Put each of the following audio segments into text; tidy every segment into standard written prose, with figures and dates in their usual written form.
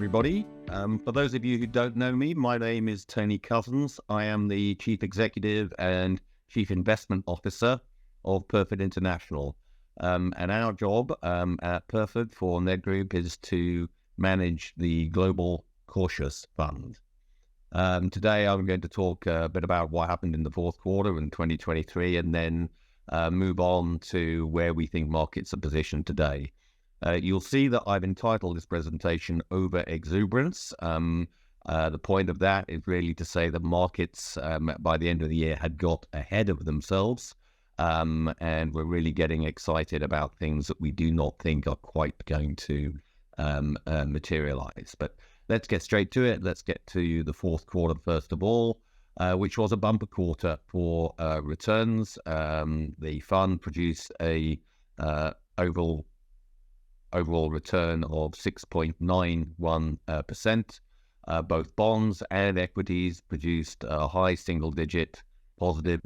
everybody. For those of you who don't know me, my name is Tony Cousins. I am the Chief Executive and Chief Investment Officer of Perford International. And our job at Perford for Nedgroup is to manage the Global Cautious Fund. Today I'm going to talk a bit about what happened in the fourth quarter in 2023 and then move on to where we think markets are positioned today. You'll see that I've entitled this presentation Over Exuberance. The point of that is really to say that markets by the end of the year had got ahead of themselves, and we're really getting excited about things that we do not think are quite going to materialize. But let's get straight to it. Let's get to the fourth quarter first of all, which was a bumper quarter for returns. The fund produced a overall return of 6.91%. Both bonds and equities produced high single-digit positive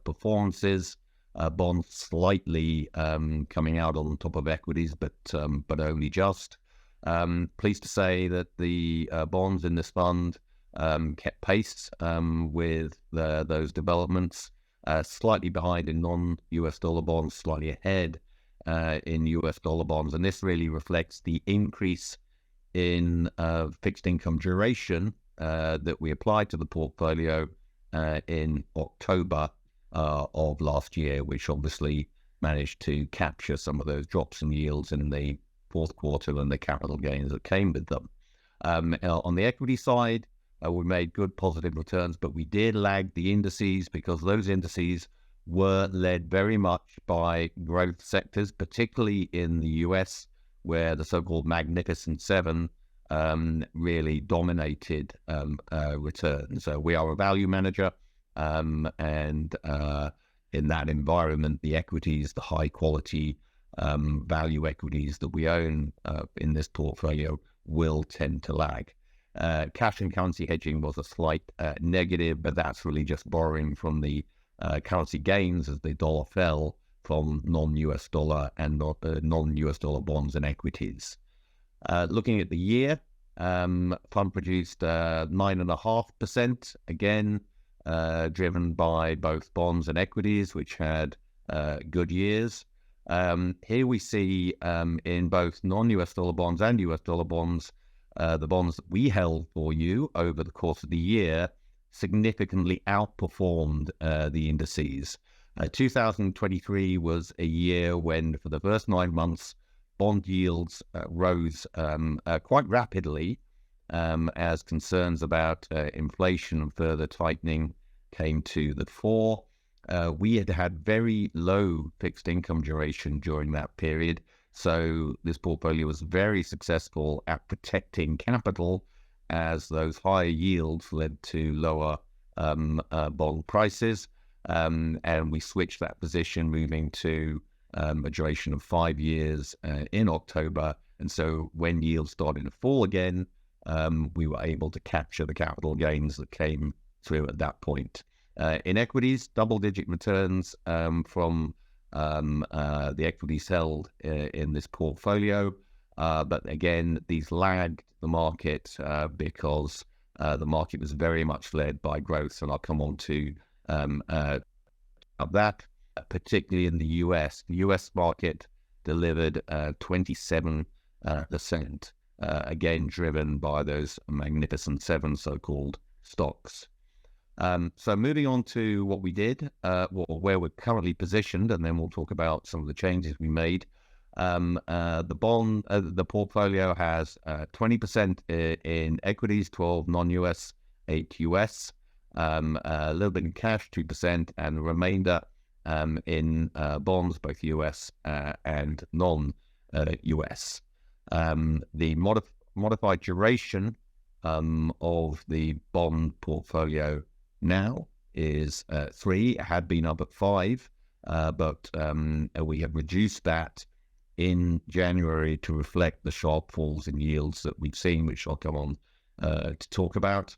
performances. Bonds slightly coming out on top of equities, but only just. Pleased to say that the bonds in this fund kept pace with those developments. Slightly behind in non-US dollar bonds, slightly ahead in US dollar bonds, and this really reflects the increase in fixed income duration that we applied to the portfolio in October of last year, which obviously managed to capture some of those drops in yields in the fourth quarter and the capital gains that came with them. On the equity side, we made good positive returns, but we did lag the indices because those indices were led very much by growth sectors, particularly in the US, where the so-called Magnificent Seven really dominated returns. So we are a value manager, and in that environment, the equities, the high-quality value equities that we own in this portfolio will tend to lag. Cash and currency hedging was a slight negative, but that's really just borrowing from the currency gains as the dollar fell from non-US dollar and non-US dollar bonds and equities. Looking at the year, fund produced 9.5%, again driven by both bonds and equities, which had good years. Here we see in both non-US dollar bonds and US dollar bonds, the bonds that we held for you over the course of the year significantly outperformed the indices. 2023 was a year when, for the first 9 months, bond yields rose quite rapidly as concerns about inflation and further tightening came to the fore. We had very low fixed income duration during that period, so this portfolio was very successful at protecting capital as those higher yields led to lower bond prices, and we switched that position, moving to a duration of 5 years in October. And so when yields started to fall again, we were able to capture the capital gains that came through at that point. In equities, double-digit returns from the equities held in this portfolio. But again, these lagged the market because the market was very much led by growth, and I'll come on to that, particularly in the US. The US market delivered 27%, again driven by those Magnificent Seven so-called stocks. So moving on to what we did, where we're currently positioned, and then we'll talk about some of the changes we made. The portfolio has 20% in equities, 12 non-US, 8 US, a little bit in cash, 2%, and the remainder in bonds, both US and non-US. The modified duration of the bond portfolio now is 3. It had been up at 5, but we have reduced that in January to reflect the sharp falls in yields that we've seen, which I'll come on to talk about.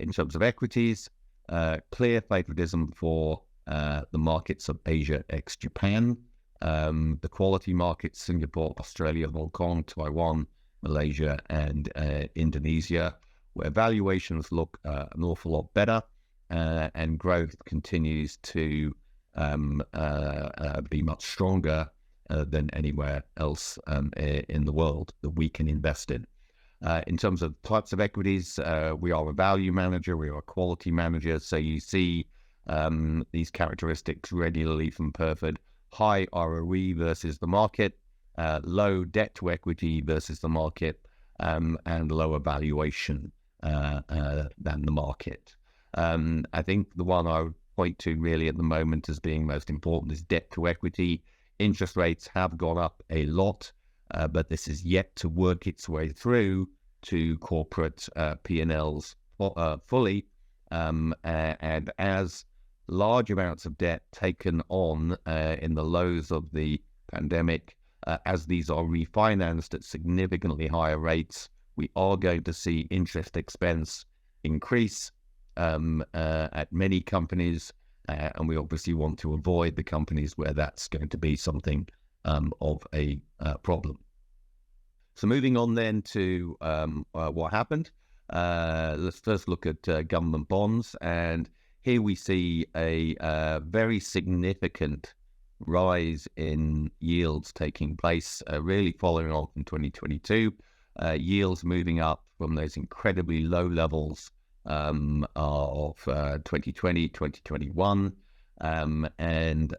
In terms of equities, clear favoritism for the markets of Asia ex-Japan. The quality markets, Singapore, Australia, Hong Kong, Taiwan, Malaysia, and Indonesia, where valuations look an awful lot better, and growth continues to be much stronger than anywhere else in the world that we can invest in. In terms of types of equities, we are a value manager, we are a quality manager, so you see these characteristics regularly from Perford: high ROE versus the market, low debt to equity versus the market, and lower valuation than the market. I think the one I would point to really at the moment as being most important is debt to equity. Interest rates have gone up a lot, but this is yet to work its way through to corporate P&Ls fully. And as large amounts of debt taken on in the lows of the pandemic, as these are refinanced at significantly higher rates, we are going to see interest expense increase at many companies, and we obviously want to avoid the companies where that's going to be something of a problem. So moving on then to what happened. Let's first look at government bonds, and here we see a very significant rise in yields taking place, really following on from 2022. Yields moving up from those incredibly low levels of 2020, 2021, and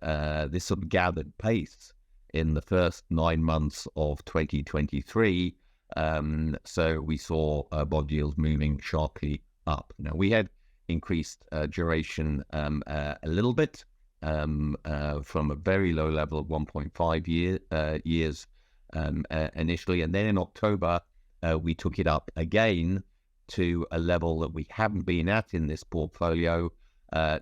this sort of gathered pace in the first 9 months of 2023. So we saw bond yields moving sharply up. Now, we had increased duration a little bit from a very low level of 1.5 years initially, and then in October we took it up again to a level that we haven't been at in this portfolio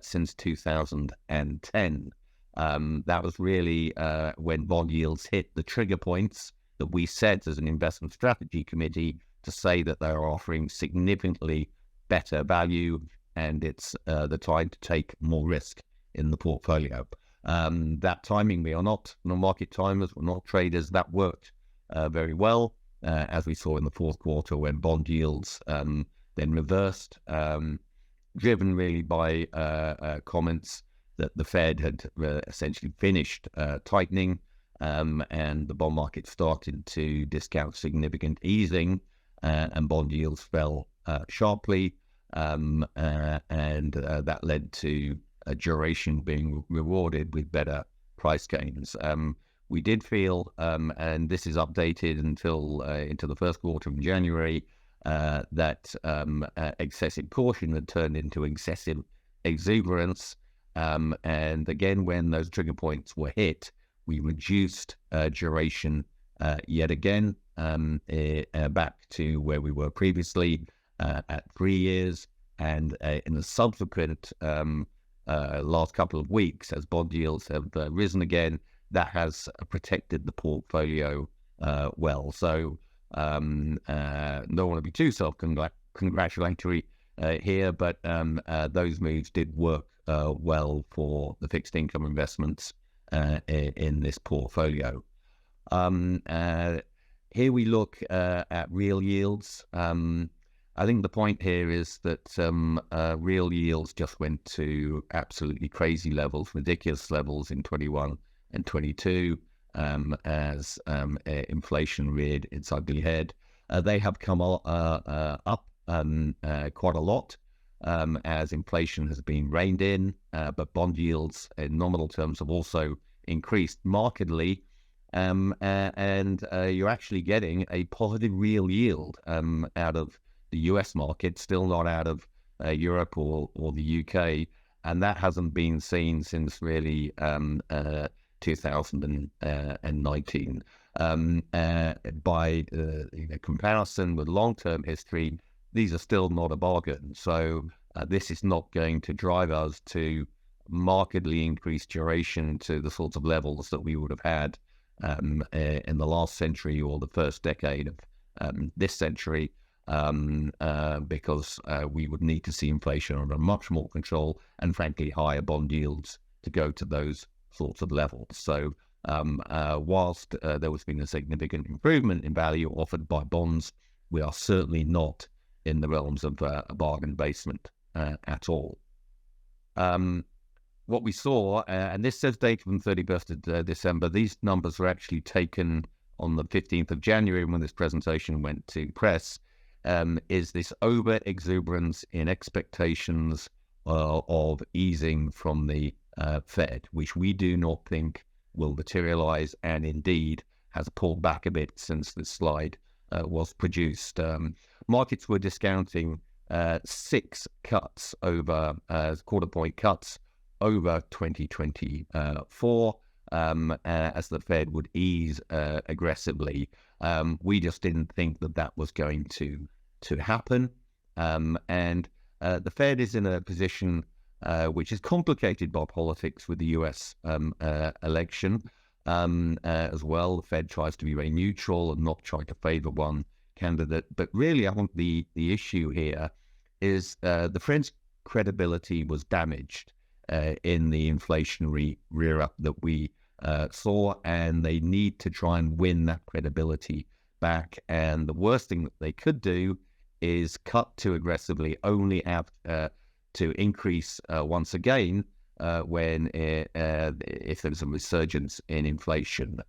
since 2010. That was really when bond yields hit the trigger points that we set as an investment strategy committee to say that they are offering significantly better value, and it's the time to take more risk in the portfolio. That timing, we are not market timers, we're not traders. That worked very well, as we saw in the fourth quarter when bond yields then reversed, driven really by comments that the Fed had essentially finished tightening, and the bond market started to discount significant easing, and bond yields fell sharply, and that led to a duration being rewarded with better price gains. We did feel, and this is updated until into the first quarter of January, that excessive caution had turned into excessive exuberance. And again, when those trigger points were hit, we reduced duration yet again back to where we were previously at 3 years. And in the subsequent last couple of weeks, as bond yields have risen again, that has protected the portfolio well. So don't want to be too self-congratulatory here, but those moves did work well for the fixed income investments in this portfolio. Here we look at real yields. I think the point here is that real yields just went to absolutely crazy levels, ridiculous levels in 21 and 22 as inflation reared its ugly head. They have come up quite a lot as inflation has been reined in, but bond yields in nominal terms have also increased markedly, and you're actually getting a positive real yield out of the US market, still not out of Europe or the UK, and that hasn't been seen since really 2019. By comparison with long-term history, these are still not a bargain. So this is not going to drive us to markedly increase duration to the sorts of levels that we would have had in the last century or the first decade of this century, because we would need to see inflation under much more control and frankly higher bond yields to go to those sorts of levels. So Whilst there has been a significant improvement in value offered by bonds, we are certainly not in the realms of a bargain basement at all. What we saw, and this says data from 31st of December, these numbers were actually taken on the 15th of January when this presentation went to press, is this over-exuberance in expectations of easing from the Fed, which we do not think will materialize, and indeed has pulled back a bit since this slide was produced. Markets were discounting 6 cuts over quarter point cuts over 2024 as the Fed would ease aggressively. We just didn't think that was going to happen. And the Fed is in a position which is complicated by politics with the US election as well. The Fed tries to be very neutral and not try to favor one candidate. But really, I think the issue here is the Fed's credibility was damaged in the inflationary rear-up that we saw, and they need to try and win that credibility back. And the worst thing that they could do is cut too aggressively, only have to increase once again when if there's a resurgence in inflation.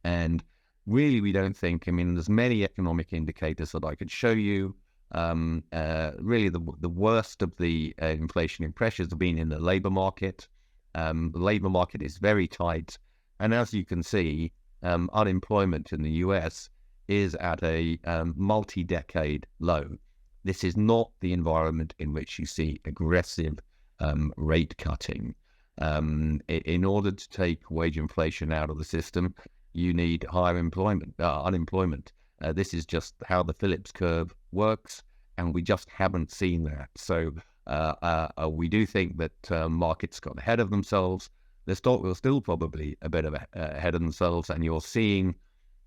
And really, we don't think, I mean, there's many economic indicators that I could show you. Really, the worst of the inflationary pressures have been in the labor market. The labor market is very tight. And as you can see, unemployment in the US is at a multi-decade low. This is not the environment in which you see aggressive rate cutting. In order to take wage inflation out of the system, you need higher unemployment. This is just how the Phillips curve works, and we just haven't seen that. So we do think that markets got ahead of themselves. The stock will still probably a bit ahead of themselves, and you're seeing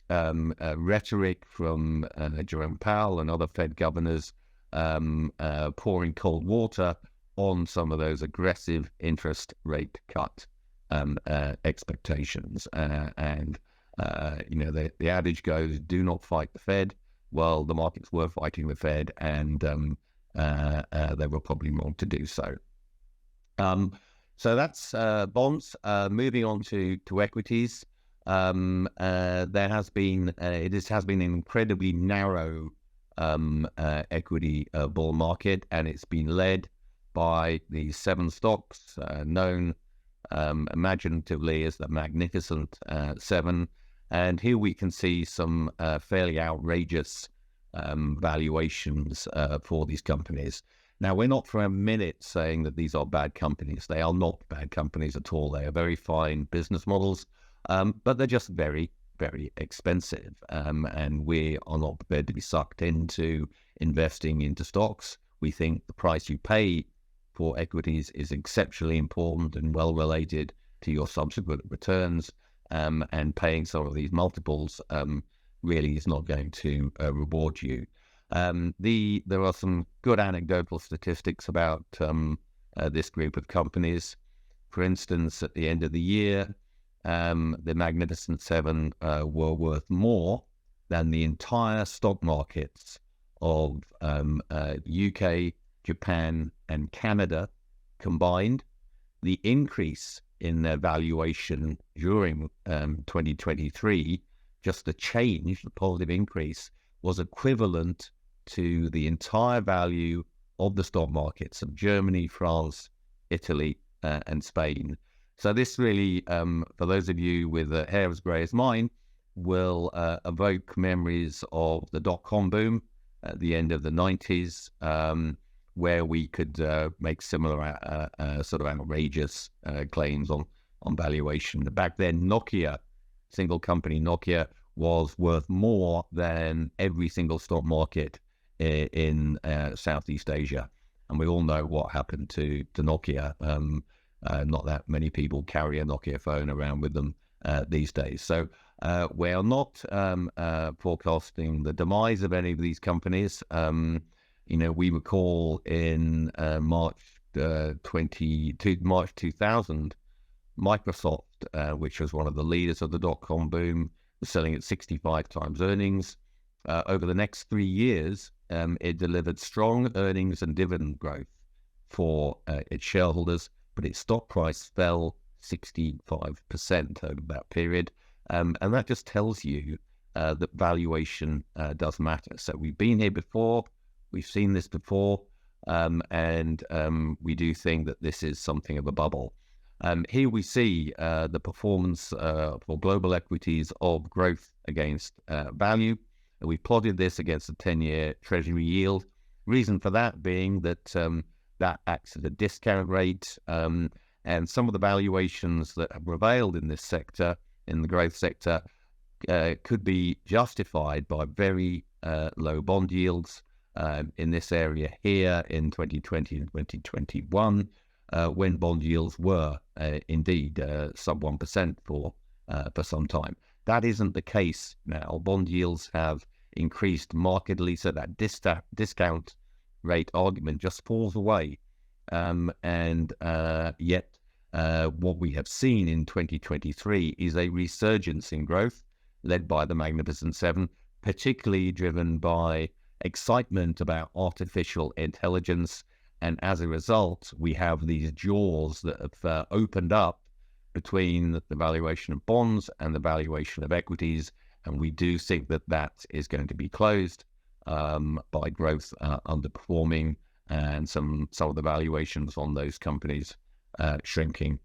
rhetoric from Jerome Powell and other Fed governors pouring cold water on some of those aggressive interest rate cut expectations. The adage goes, do not fight the Fed. Well, the markets were fighting the Fed, and they were probably wrong to do so. So that's bonds. Moving on to equities. There has been it has been an incredibly narrow equity bull market, and it's been led by the 7 stocks known imaginatively as the Magnificent Seven. And here we can see some fairly outrageous valuations for these companies. Now, we're not for a minute saying that these are bad companies. They are not bad companies at all. They are very fine business models, but they're just very, very expensive. And we are not prepared to be sucked into investing into stocks. We think the price you pay for equities is exceptionally important and well related to your subsequent returns. And paying some of these multiples really is not going to reward you. There are some good anecdotal statistics about this group of companies. For instance, at the end of the year, the Magnificent Seven were worth more than the entire stock markets of UK, Japan, and Canada combined. The increase in their valuation during 2023, just the change, the positive increase, was equivalent to the entire value of the stock markets of Germany, France, Italy, and Spain. So this really, for those of you with hair as grey as mine, will evoke memories of the dot-com boom at the end of the 90s, where we could make similar sort of outrageous claims on valuation. Back then, Nokia, single company Nokia, was worth more than every single stock market in Southeast Asia. And we all know what happened to Nokia. Not that many people carry a Nokia phone around with them these days. So we are not forecasting the demise of any of these companies. We recall in March 2000, Microsoft, which was one of the leaders of the dot-com boom, was selling at 65 times earnings. Over the next 3 years, it delivered strong earnings and dividend growth for its shareholders, but its stock price fell 65% over that period. And that just tells you that valuation does matter. So we've been here before, we've seen this before, and we do think that this is something of a bubble. Here we see the performance for global equities of growth against value. And we plotted this against the 10-year Treasury yield. Reason for that being that that acts as a discount rate, and some of the valuations that have prevailed in this sector, in the growth sector, could be justified by very low bond yields in this area here in 2020 and 2021, when bond yields were indeed sub 1% for some time. That isn't the case now. Bond yields have increased markedly, so that discount rate argument just falls away. Yet what we have seen in 2023 is a resurgence in growth led by the Magnificent Seven, particularly driven by excitement about artificial intelligence. And as a result, we have these jaws that have opened up between the valuation of bonds and the valuation of equities. And we do think that that is going to be closed by growth underperforming and some of the valuations on those companies shrinking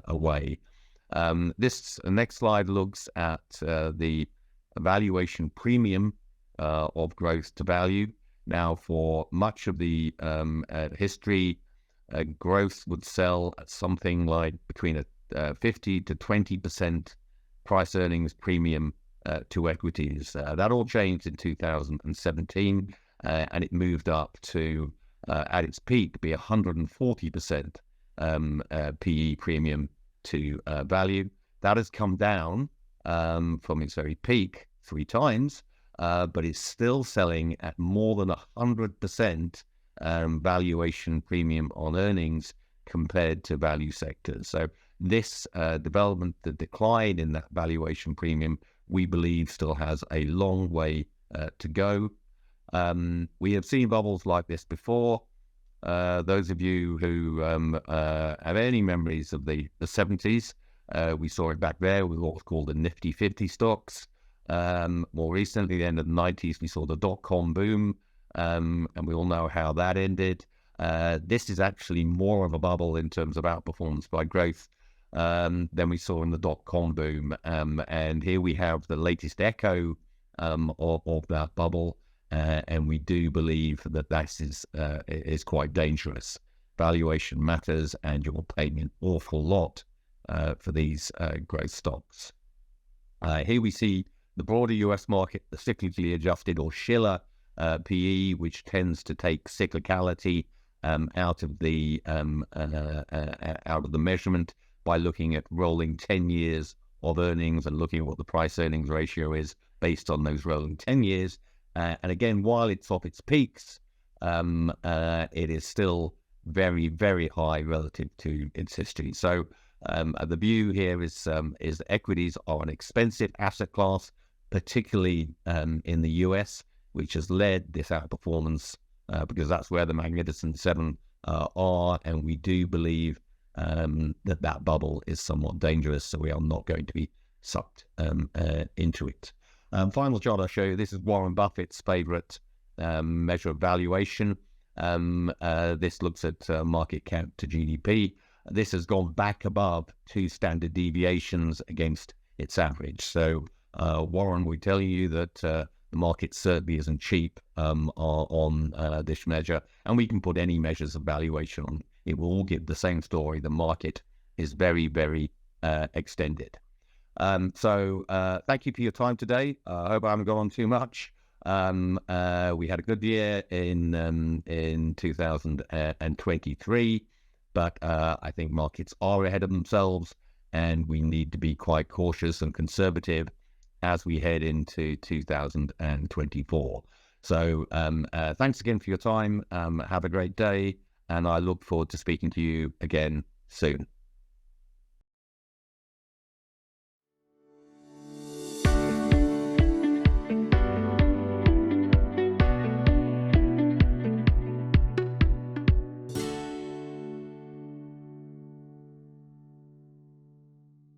away. This next slide looks at the valuation premium of growth to value. Now, for much of the history, growth would sell at something like between a 50 to 20% price earnings premium to equities. That all changed in 2017, and it moved up to, at its peak, be 140% PE premium to value. That has come down from its very peak 3 times, but it's still selling at more than 100% valuation premium on earnings compared to value sectors. So this development, the decline in that valuation premium, we believe still has a long way to go. We have seen bubbles like this before. Those of you who have any memories of the 70s, we saw it back there with what was called the Nifty 50 stocks. More recently, the end of the 90s, we saw the dot-com boom, and we all know how that ended. This is actually more of a bubble in terms of outperformance by growth than we saw in the dot-com boom. And here we have the latest echo of that bubble, and we do believe that that is quite dangerous. Valuation matters, and you're paying an awful lot for these growth stocks. Here we see the broader US market, the cyclically adjusted or Shiller PE, which tends to take cyclicality out of the measurement by looking at rolling 10 years of earnings and looking at what the price earnings ratio is based on those rolling 10 years. And again, while it's off its peaks, it is still very, very high relative to its history. So the view here is equities are an expensive asset class, particularly in the US, which has led this outperformance because that's where the Magnificent Seven are, and we do believe that bubble is somewhat dangerous, so we are not going to be sucked into it. Final chart I'll show you, this is Warren Buffett's favorite measure of valuation. This looks at market cap to GDP. This has gone back above 2 standard deviations against its average. So Warren will tell you that the market certainly isn't cheap on this measure, and we can put any measures of valuation on. It will all give the same story. The market is very, very extended. So thank you for your time today. I hope I haven't gone on too much. We had a good year in 2023, but I think markets are ahead of themselves, and we need to be quite cautious and conservative as we head into 2024. So thanks again for your time. Have a great day, and I look forward to speaking to you again soon.